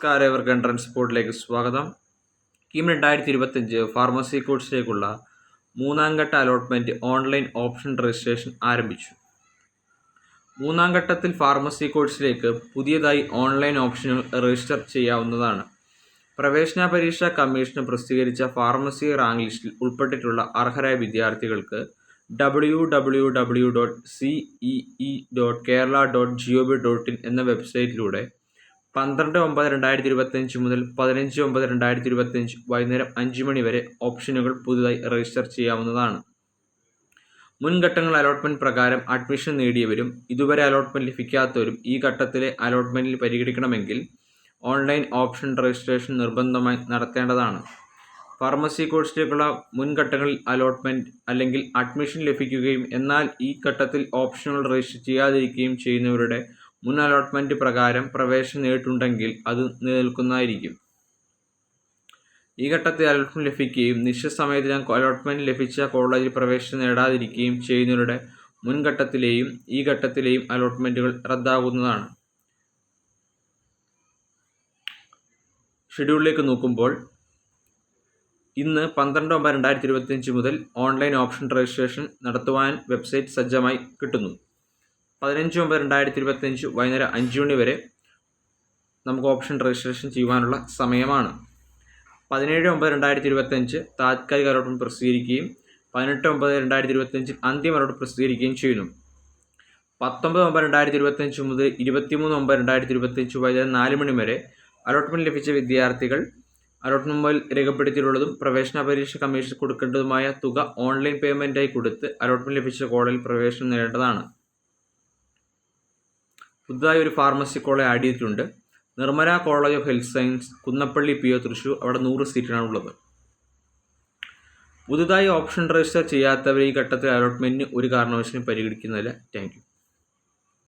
നമസ്കാരം, ഇവർക്ക് എൻട്രൻസ് ബോർഡിലേക്ക് സ്വാഗതം. കീം 2025 ഫാർമസി കോഴ്സിലേക്കുള്ള മൂന്നാം ഘട്ട അലോട്ട്മെൻറ്റ് ഓൺലൈൻ ഓപ്ഷൻ രജിസ്ട്രേഷൻ ആരംഭിച്ചു. മൂന്നാം ഘട്ടത്തിൽ ഫാർമസി കോഴ്സിലേക്ക് പുതിയതായി ഓൺലൈൻ ഓപ്ഷനുകൾ രജിസ്റ്റർ ചെയ്യാവുന്നതാണ്. പ്രവേശന പരീക്ഷാ കമ്മീഷൻ പ്രസിദ്ധീകരിച്ച ഫാർമസി റാങ്ക് ലിസ്റ്റിൽ ഉൾപ്പെട്ടിട്ടുള്ള അർഹരായ വിദ്യാർത്ഥികൾക്ക് www.cee.kerala.gov.in എന്ന വെബ്സൈറ്റിലൂടെ 12/9/2025 മുതൽ 15/9/2025 വൈകുന്നേരം 5 മണി വരെ ഓപ്ഷനുകൾ പുതുതായി രജിസ്റ്റർ ചെയ്യാവുന്നതാണ്. മുൻഘട്ടങ്ങൾ അലോട്ട്മെൻറ്റ് പ്രകാരം അഡ്മിഷൻ നേടിയവരും ഇതുവരെ അലോട്ട്മെൻറ്റ് ലഭിക്കാത്തവരും ഈ ഘട്ടത്തിലെ അലോട്ട്മെൻറ്റിൽ പരിഗണിക്കണമെങ്കിൽ ഓൺലൈൻ ഓപ്ഷൻ രജിസ്ട്രേഷൻ നിർബന്ധമായി നടത്തേണ്ടതാണ്. ഫാർമസി കോഴ്സിലേക്കുള്ള മുൻഘട്ടങ്ങളിൽ അലോട്ട്മെൻറ്റ് അല്ലെങ്കിൽ അഡ്മിഷൻ ലഭിക്കുകയും എന്നാൽ ഈ ഘട്ടത്തിൽ ഓപ്ഷനുകൾ രജിസ്റ്റർ ചെയ്യാതിരിക്കുകയും ചെയ്യുന്നവരുടെ മുൻ അലോട്ട്മെൻറ്റ് പ്രകാരം പ്രവേശനം നേടിയിട്ടുണ്ടെങ്കിൽ അത് നിലനിൽക്കുന്നതായിരിക്കും. ഈ ഘട്ടത്തിൽ അലോട്ട്മെൻറ്റ് ലഭിക്കുകയും നിശ്ചിത സമയത്തിനകം അലോട്ട്മെൻറ്റ് ലഭിച്ച കോളേജിൽ പ്രവേശനം നേടാതിരിക്കുകയും ചെയ്യുന്നവരുടെ മുൻഘട്ടത്തിലെയും ഈ ഘട്ടത്തിലെയും അലോട്ട്മെൻറ്റുകൾ റദ്ദാകുന്നതാണ്. ഷെഡ്യൂളിലേക്ക് നോക്കുമ്പോൾ ഇന്ന് 12/9/2025 മുതൽ ഓൺലൈൻ ഓപ്ഷൻ രജിസ്ട്രേഷൻ നടത്തുവാൻ വെബ്സൈറ്റ് സജ്ജമായി കിട്ടുന്നു. 15/9/2025 വൈകുന്നേരം 5 മണി വരെ നമുക്ക് ഓപ്ഷൻ രജിസ്ട്രേഷൻ ചെയ്യുവാനുള്ള സമയമാണ്. 17/9/2025 താത്കാലിക അലോട്ട്മെൻറ്റ് പ്രസിദ്ധീകരിക്കുകയും 18/9/2025 അന്തിമ അലോട്ട്മെൻറ്റ് പ്രസിദ്ധീകരിക്കുകയും ചെയ്യുന്നു. 19/9/2025 മുതൽ 23/9/2025 വൈകുന്നേരം 4 മണി വരെ അലോട്ട്മെൻറ്റ് ലഭിച്ച വിദ്യാർത്ഥികൾ അലോട്ട്മെൻറ്റിൽ രേഖപ്പെടുത്തിയിട്ടുള്ളതും പ്രവേശന പരീക്ഷ കമ്മീഷൻ കൊടുക്കേണ്ടതുമായ തുക ഓൺലൈൻ പേയ്മെൻറ്റായി കൊടുത്ത് അലോട്ട്മെൻറ്റ് ലഭിച്ച കോളേജിൽ പ്രവേശനം നേടേണ്ടതാണ്. പുതുതായി ഒരു ഫാർമസി കോളേജ് ആഡ് ചെയ്തിട്ടുണ്ട്. Nirmala college of health science, Kunnappally PO, Thrissur. അവിടെ 100 സീറ്റാണ് ഉള്ളത്. പുതുതായി ഓപ്ഷൻ രജിസ്റ്റർ ചെയ്യാത്തവർ ഈ ഘട്ടത്തിൽ അലോട്ട്മെൻറ്റിന് ഒരു കാരണവശാലും പരിഗണിക്കുന്നില്ല. Thank you.